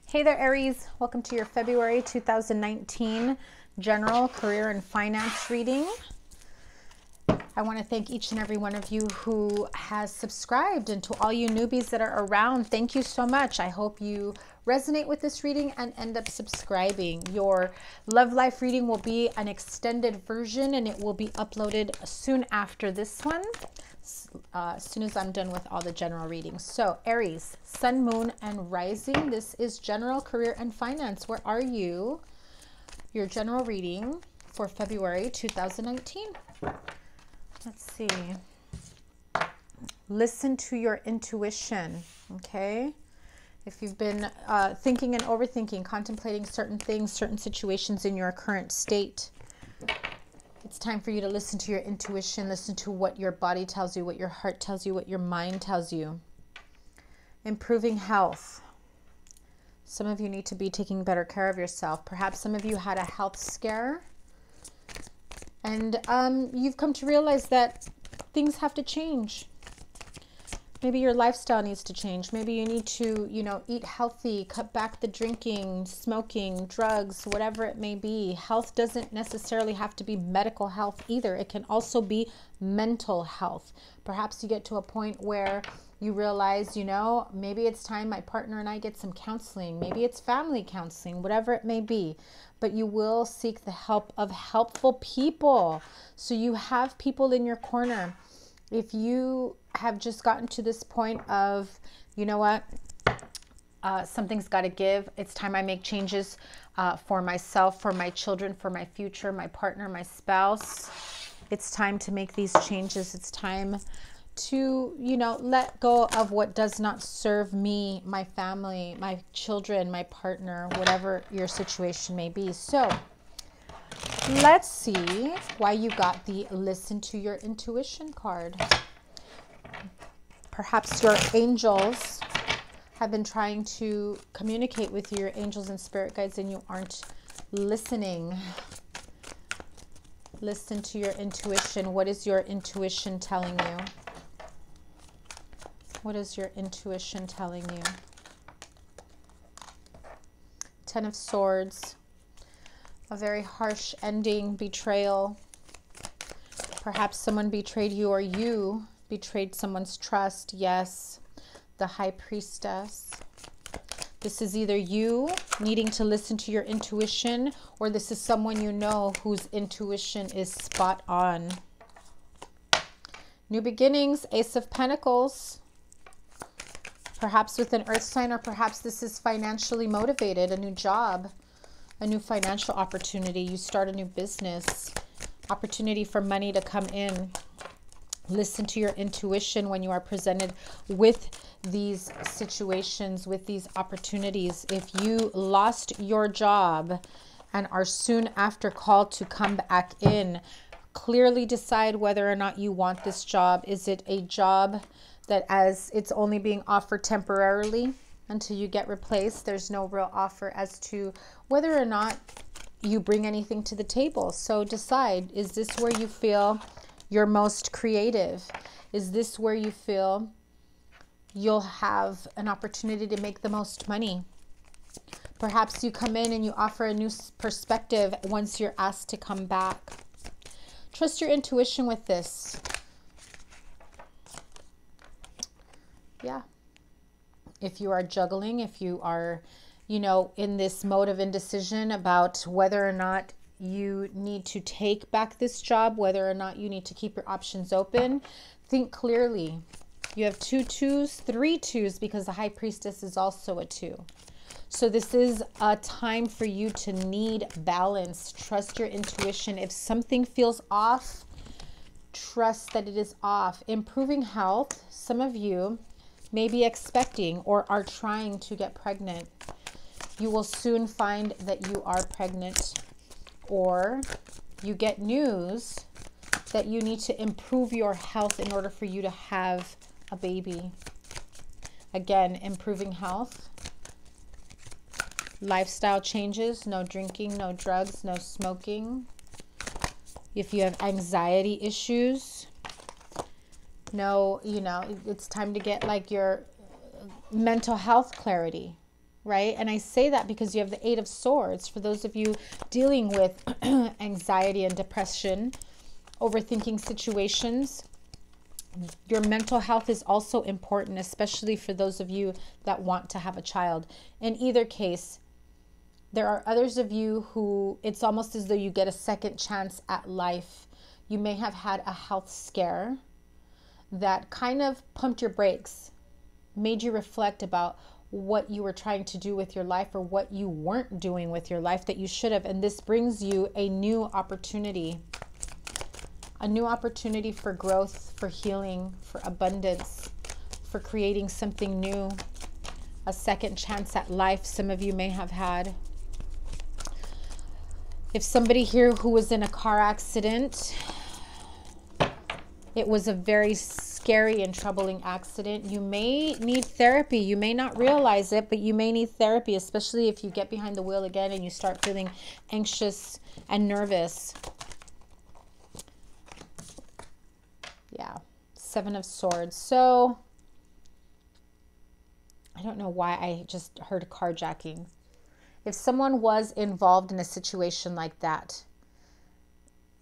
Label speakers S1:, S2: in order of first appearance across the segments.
S1: Hey there, Aries. Welcome to your February 2019 general career and finance reading. I want to thank each and every one of you who has subscribed, and to all you newbies that are around, thank you so much. I hope you resonate with this reading and end up subscribing. Your love life reading will be an extended version, and it will be uploaded soon after this one, as soon as I'm done with all the general readings. So Aries, sun, moon, and rising. This is general career and finance. Where are you? Your general reading for February 2019. Let's see. Listen to your intuition, okay? If you've been thinking and overthinking, contemplating certain things, certain situations in your current state, it's time for you to listen to your intuition, listen to what your body tells you, what your heart tells you, what your mind tells you. Improving health. Some of you need to be taking better care of yourself. Perhaps some of you had a health scare, and you've come to realize that things have to change. Maybe your lifestyle needs to change. Maybe you need to, eat healthy, cut back the drinking, smoking, drugs, whatever it may be. Health doesn't necessarily have to be medical health either. It can also be mental health. Perhaps you get to a point where you realize, maybe it's time my partner and I get some counseling. Maybe it's family counseling, whatever it may be. But you will seek the help of helpful people. So you have people in your corner. If you have just gotten to this point of, something's got to give. It's time I make changes for myself, for my children, for my future, my partner, my spouse. It's time to make these changes. It's time to, let go of what does not serve me, my family, my children, my partner, whatever your situation may be. So let's see why you got the listen to your intuition card. Perhaps your angels have been trying to communicate with you, your angels and spirit guides, and you aren't listening. Listen to your intuition. What is your intuition telling you? What is your intuition telling you? Ten of Swords. A very harsh ending, betrayal. Perhaps someone betrayed you, or you betrayed someone's trust. Yes, the High Priestess. This is either you needing to listen to your intuition, or this is someone you know whose intuition is spot on. New beginnings, Ace of Pentacles. Perhaps with an earth sign, or perhaps this is financially motivated, a new job, a new financial opportunity. You start a new business, opportunity for money to come in. Listen to your intuition when you are presented with these situations, with these opportunities. If you lost your job and are soon after called to come back in, clearly decide whether or not you want this job. Is it a job that, as it's only being offered temporarily until you get replaced, there's no real offer as to whether or not you bring anything to the table? So decide, is this where you feel you're most creative? Is this where you feel you'll have an opportunity to make the most money? Perhaps you come in and you offer a new perspective once you're asked to come back. Trust your intuition with this. Yeah. If you are juggling, if you are, in this mode of indecision about whether or not you need to take back this job, whether or not you need to keep your options open, think clearly. You have 2 2s, 3 2s, because the High Priestess is also a 2. So this is a time for you to need balance. Trust your intuition. If something feels off, trust that it is off. Improving health. Some of you may be expecting or are trying to get pregnant. You will soon find that you are pregnant, or you get news that you need to improve your health in order for you to have a baby. Again, improving health. Lifestyle changes, no drinking, no drugs, no smoking. If you have anxiety issues, it's time to get like your mental health clarity. right? And I say that because you have the Eight of Swords. For those of you dealing with anxiety and depression, overthinking situations, your mental health is also important, especially for those of you that want to have a child. In either case, there are others of you who it's almost as though you get a second chance at life. You may have had a health scare that kind of pumped your brakes, made you reflect about what you were trying to do with your life or what you weren't doing with your life that you should have. And this brings you a new opportunity for growth, for healing, for abundance, for creating something new, a second chance at life some of you may have had. If somebody here who was in a car accident, it was a very scary and troubling accident, you may need therapy. You may not realize it, but you may need therapy, especially if you get behind the wheel again and you start feeling anxious and nervous. Yeah, Seven of Swords. So I don't know why I just heard carjacking. If someone was involved in a situation like that,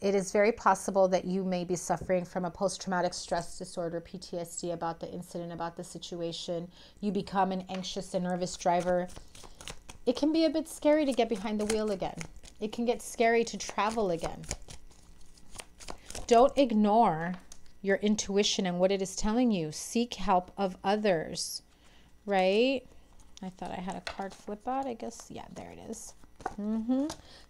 S1: it is very possible that you may be suffering from a post-traumatic stress disorder, PTSD, about the incident, about the situation. You become an anxious and nervous driver. It can be a bit scary to get behind the wheel again. It can get scary to travel again. Don't ignore your intuition and what it is telling you. Seek help of others, right? I thought I had a card flip out, I guess. Yeah, there it is.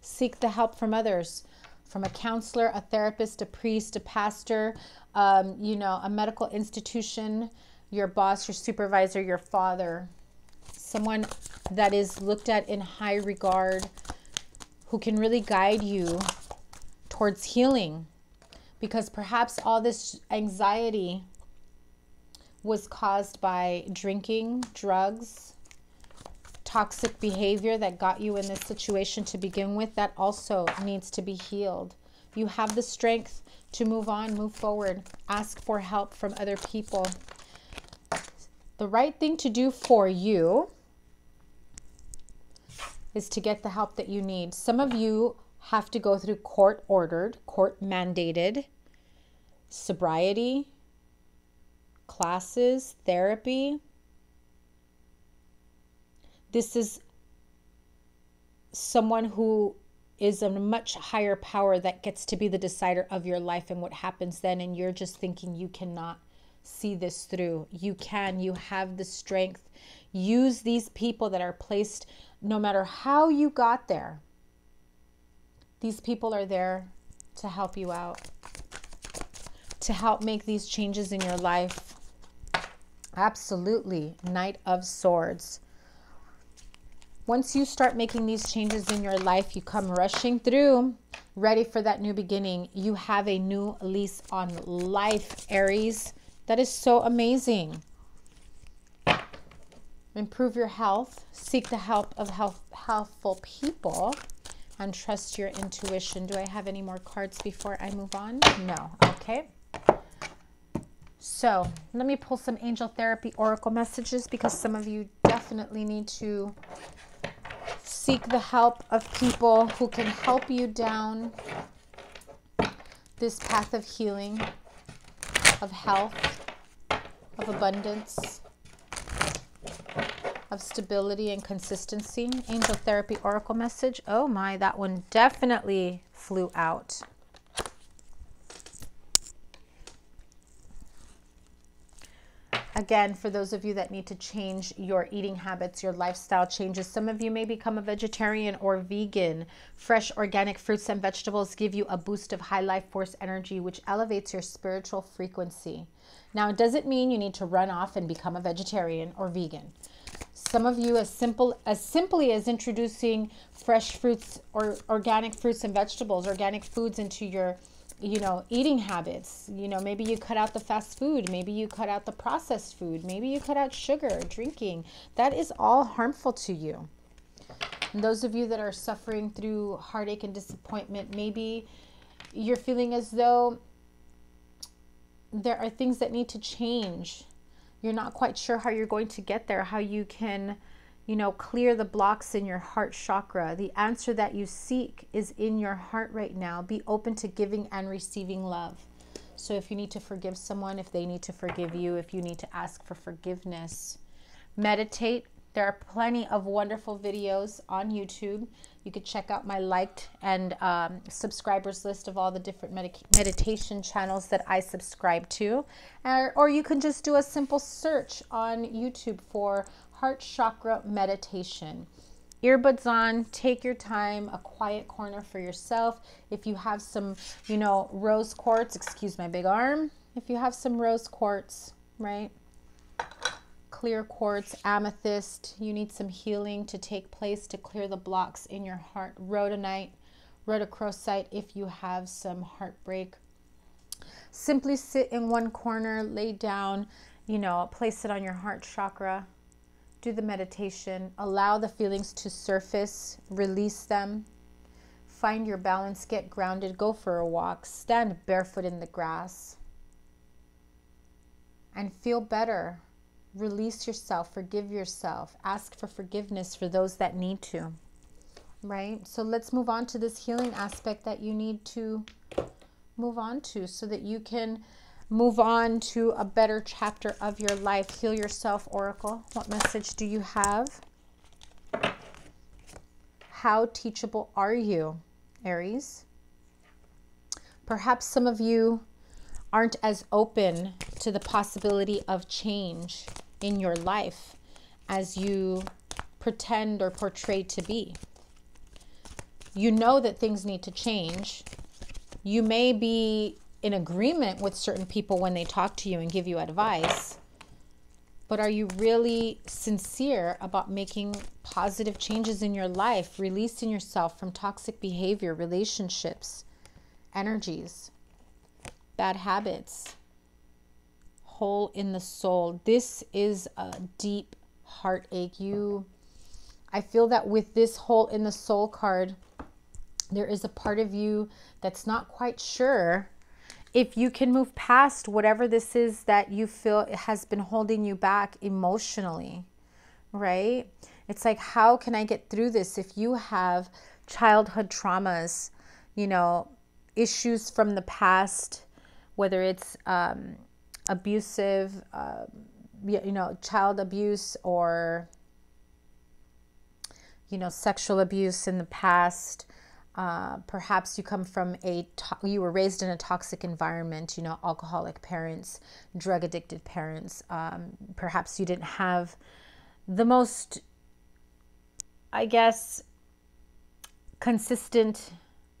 S1: Seek the help from others, from a counselor, a therapist, a priest, a pastor, you know, a medical institution, your boss, your supervisor, your father, someone that is looked at in high regard, who can really guide you towards healing. Because perhaps all this anxiety was caused by drinking, drugs, toxic behavior that got you in this situation to begin with. That also needs to be healed. You have the strength to move on, move forward, ask for help from other people. The right thing to do for you is to get the help that you need. Some of you have to go through court-ordered, court-mandated sobriety classes, therapy. This is someone who is a much higher power that gets to be the decider of your life and what happens then, and you're just thinking you cannot see this through. You can. You have the strength. Use these people that are placed, no matter how you got there. These people are there to help you out, to help make these changes in your life. Absolutely. Knight of Swords. Once you start making these changes in your life, you come rushing through, ready for that new beginning. You have a new lease on life, Aries. That is so amazing. Improve your health. Seek the help of helpful people. And trust your intuition. Do I have any more cards before I move on? No. Okay. So let me pull some angel therapy oracle messages, because some of you definitely need to seek the help of people who can help you down this path of healing, of health, of abundance, of stability and consistency. Angel therapy oracle message. Oh my, that one definitely flew out. Again, for those of you that need to change your eating habits, your lifestyle changes. Some of you may become a vegetarian or vegan. Fresh organic fruits and vegetables give you a boost of high life force energy, which elevates your spiritual frequency. Now, it doesn't mean you need to run off and become a vegetarian or vegan. Some of you, as simply as introducing fresh fruits or organic fruits and vegetables, organic foods into your eating habits. Maybe you cut out the fast food. Maybe you cut out the processed food. Maybe you cut out sugar, drinking. That is all harmful to you. And those of you that are suffering through heartache and disappointment, maybe you're feeling as though there are things that need to change. You're not quite sure how you're going to get there, how you can, You know, clear the blocks in your heart chakra. The answer that you seek is in your heart right now. Be open to giving and receiving love. So if you need to forgive someone, if they need to forgive you, if you need to ask for forgiveness, meditate. There are plenty of wonderful videos on YouTube. You could check out my liked and subscribers list of all the different meditation channels that I subscribe to. Or you can just do a simple search on YouTube for Heart Chakra Meditation. Earbuds on, take your time, a quiet corner for yourself. If you have some, you know, rose quartz, excuse my big arm. If you have some rose quartz, right? Clear quartz, amethyst, you need some healing to take place to clear the blocks in your heart. Rhodonite, rhodochrosite if you have some heartbreak. Simply sit in one corner, lay down, you know, place it on your heart chakra. Do the meditation. Allow the feelings to surface, release them. Find your balance, get grounded, go for a walk, stand barefoot in the grass, and feel better. Release yourself, forgive yourself, ask for forgiveness for those that need to, right? So let's move on to this healing aspect that you need to move on to so that you can move on to a better chapter of your life. Heal yourself, Oracle. What message do you have? How teachable are you, Aries? Perhaps some of you aren't as open to the possibility of change in your life as you pretend or portray to be. You know that things need to change. You may be in agreement with certain people when they talk to you and give you advice, but are you really sincere about making positive changes in your life, releasing yourself from toxic behavior, relationships, energies, bad habits? Hole in the soul. This is a deep heartache. I feel that with this hole in the soul card, there is a part of you that's not quite sure if you can move past whatever this is that you feel has been holding you back emotionally, right? It's like, how can I get through this? If you have childhood traumas, you know, issues from the past, whether it's abusive, you know, child abuse, or, you know, sexual abuse in the past. Perhaps you come from you were raised in a toxic environment, you know, alcoholic parents, drug addicted parents. Perhaps you didn't have the most, I guess, consistent,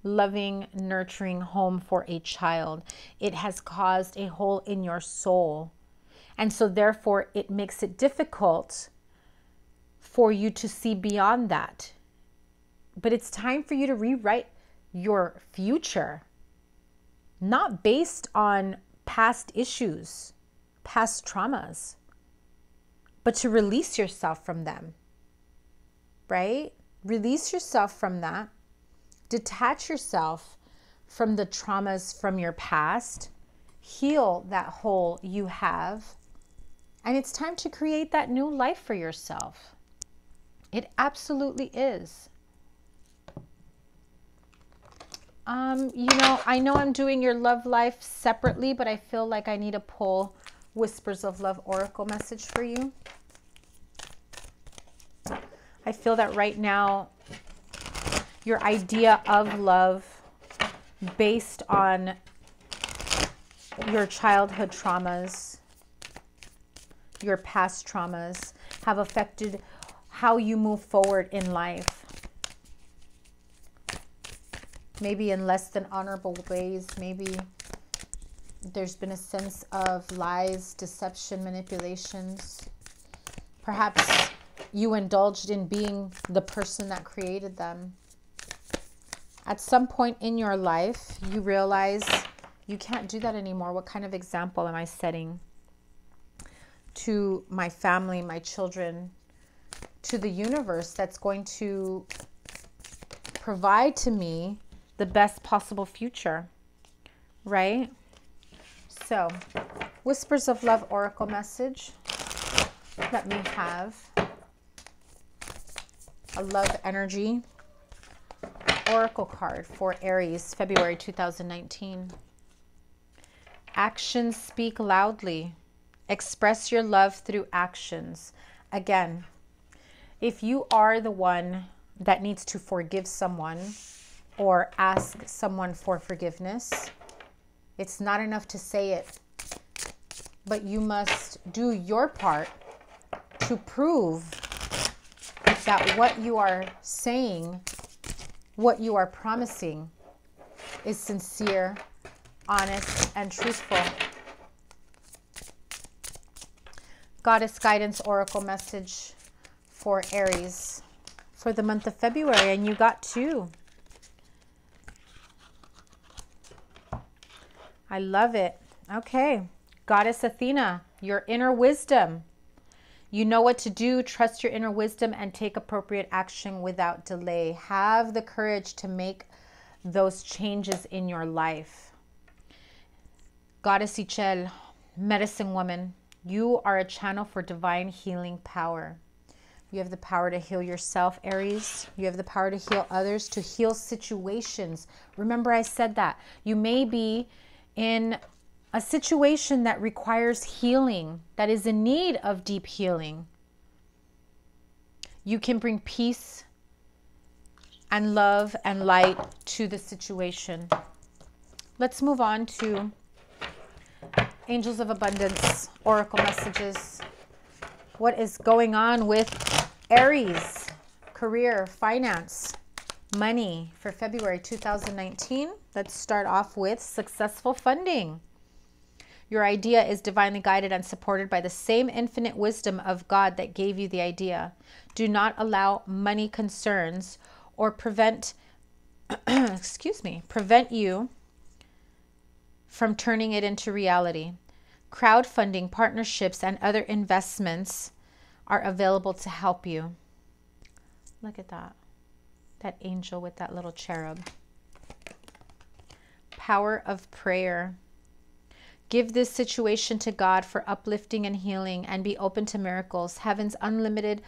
S1: loving, nurturing home for a child. It has caused a hole in your soul. And so therefore it makes it difficult for you to see beyond that. But it's time for you to rewrite your future, not based on past issues, past traumas, but to release yourself from them, right? Release yourself from that. Detach yourself from the traumas from your past. Heal that hole you have. And it's time to create that new life for yourself. It absolutely is. You know, I know I'm doing your love life separately, but I feel like I need to pull Whispers of Love Oracle message for you. I feel that right now, your idea of love based on your childhood traumas, your past traumas, have affected how you move forward in life. Maybe in less than honorable ways. Maybe there's been a sense of lies, deception, manipulations. Perhaps you indulged in being the person that created them. At some point in your life, you realize you can't do that anymore. What kind of example am I setting to my family, my children, to the universe that's going to provide to me the best possible future, right? So, Whispers of Love Oracle message. Let me have a love energy oracle card for Aries, February 2019. Actions speak loudly. Express your love through actions. Again, if you are the one that needs to forgive someone or ask someone for forgiveness, it's not enough to say it, but you must do your part to prove that what you are saying, what you are promising, is sincere, honest, and truthful. Goddess guidance oracle message for Aries for the month of February, and you got 2. I love it. Okay. Goddess Athena, your inner wisdom. You know what to do. Trust your inner wisdom and take appropriate action without delay. Have the courage to make those changes in your life. Goddess Ichel, medicine woman. You are a channel for divine healing power. You have the power to heal yourself, Aries. You have the power to heal others, to heal situations. Remember, I said that. You may be in a situation that requires healing, that is in need of deep healing. You can bring peace and love and light to the situation. Let's move on to Angels of Abundance, oracle messages. What is going on with Aries? Career, finance, money for February 2019. Let's start off with successful funding. Your idea is divinely guided and supported by the same infinite wisdom of God that gave you the idea. Do not allow money concerns or prevent you from turning it into reality. Crowdfunding, partnerships, and other investments are available to help you. Look at that. That angel with that little cherub. Power of prayer. Give this situation to God for uplifting and healing, and be open to miracles. Heaven's unlimited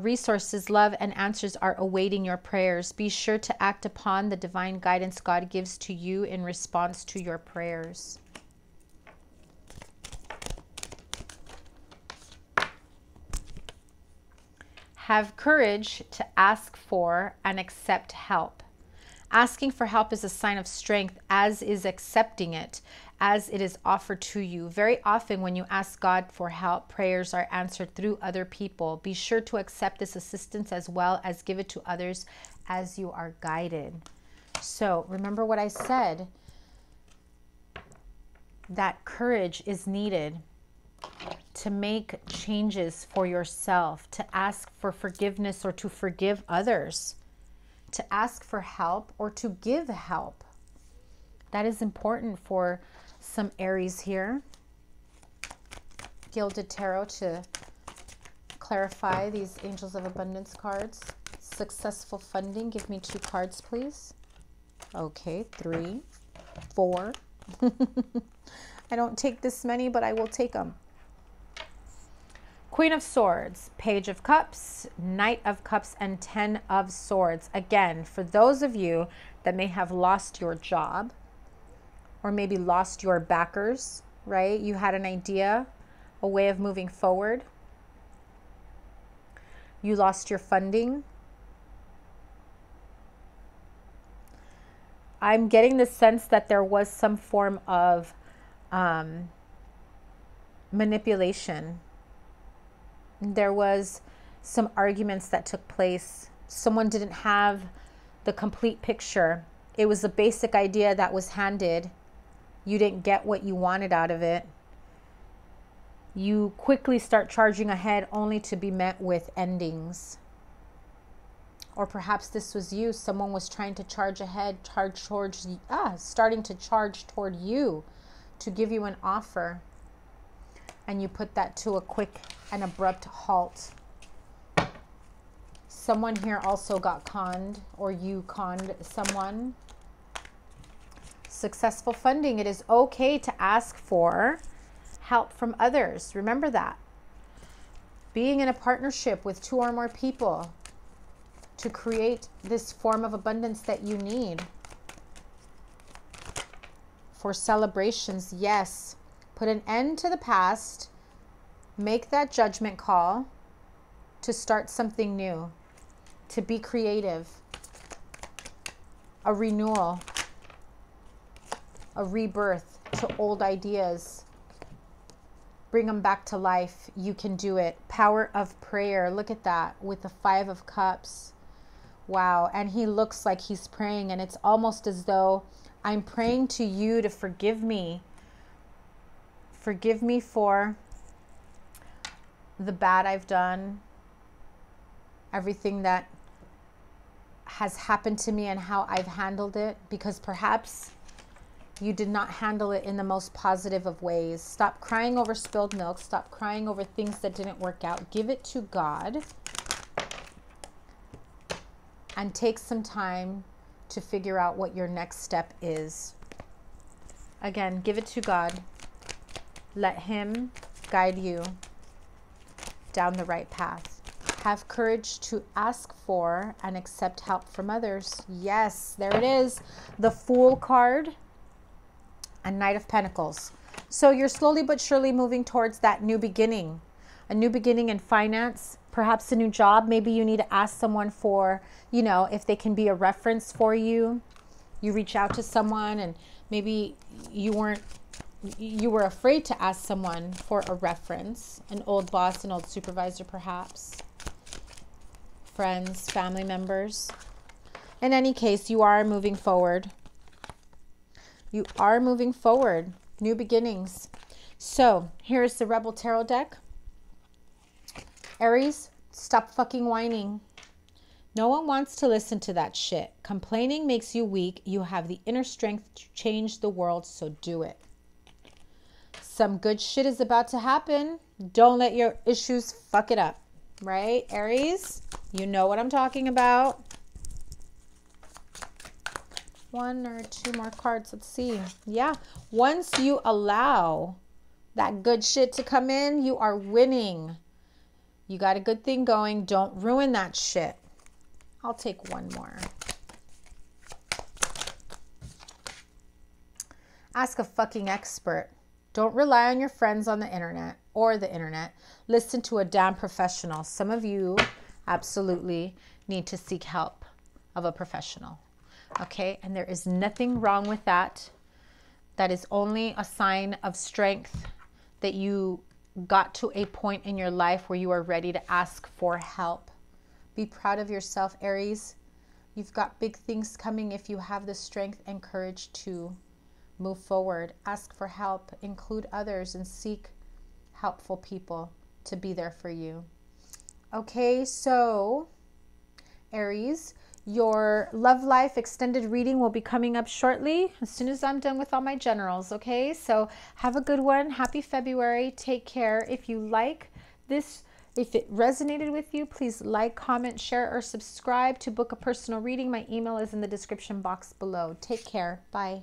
S1: resources, love, and answers are awaiting your prayers. Be sure to act upon the divine guidance God gives to you in response to your prayers. Have courage to ask for and accept help. Asking for help is a sign of strength, as is accepting it, as it is offered to you. Very often when you ask God for help, prayers are answered through other people. Be sure to accept this assistance as well as give it to others as you are guided. So remember what I said, that courage is needed to make changes for yourself, to ask for forgiveness or to forgive others, to ask for help or to give help. That is important for some Aries here. Gilded Tarot to clarify these Angels of Abundance cards. Successful funding. Give me 2 cards, please. Okay, 3, 4. I don't take this many, but I will take them. Queen of Swords, Page of Cups, Knight of Cups, and 10 of Swords. Again, for those of you that may have lost your job or maybe lost your backers, right? You had an idea, a way of moving forward. You lost your funding. I'm getting the sense that there was some form of manipulation. There was some arguments that took place. Someone didn't have the complete picture. It was a basic idea that was handed. You didn't get what you wanted out of it. You quickly start charging ahead only to be met with endings. Or perhaps this was you. Someone was trying to charge ahead, starting to charge toward you to give you an offer. And you put that to a quick and abrupt halt. Someone here also got conned, or you conned someone. Successful funding. It is okay to ask for help from others. Remember that. Being in a partnership with 2 or more people, to create this form of abundance that you need. For celebrations, yes. Put an end to the past. Make that judgment call to start something new, to be creative, a renewal, a rebirth to old ideas. Bring them back to life. You can do it. Power of prayer. Look at that with the 5 of Cups. Wow. And he looks like he's praying, and it's almost as though I'm praying to you to forgive me. Forgive me for the bad I've done, everything that has happened to me and how I've handled it, because perhaps you did not handle it in the most positive of ways. Stop crying over spilled milk. Stop crying over things that didn't work out. Give it to God and take some time to figure out what your next step is. Again, give it to God. Let him guide you down the right path. Have courage to ask for and accept help from others. Yes, there it is. The Fool card and Knight of Pentacles. So you're slowly but surely moving towards that new beginning. A new beginning in finance, perhaps a new job. Maybe you need to ask someone for, you know, if they can be a reference for you. You reach out to someone and maybe you were afraid to ask someone for a reference, an old boss, an old supervisor perhaps, friends, family members. In any case, you are moving forward. You are moving forward. New beginnings. So here's the Rebel Tarot deck. Aries, stop fucking whining. No one wants to listen to that shit. Complaining makes you weak. You have the inner strength to change the world, so do it. Some good shit is about to happen. Don't let your issues fuck it up. Right, Aries? You know what I'm talking about. 1 or 2 more cards. Let's see. Yeah. Once you allow that good shit to come in, you are winning. You got a good thing going. Don't ruin that shit. I'll take 1 more. Ask a fucking expert. Don't rely on your friends on the internet or the internet. Listen to a damn professional. Some of you absolutely need to seek help of a professional. Okay, and there is nothing wrong with that. That is only a sign of strength, that you got to a point in your life where you are ready to ask for help. Be proud of yourself, Aries. You've got big things coming if you have the strength and courage to move forward. Ask for help, include others, and seek helpful people to be there for you. Okay, so Aries, your love life extended reading will be coming up shortly as soon as I'm done with all my generals. Okay, so have a good one. Happy February. Take care. If you like this, if it resonated with you, please like, comment, share, or subscribe to book a personal reading. My email is in the description box below. Take care. Bye.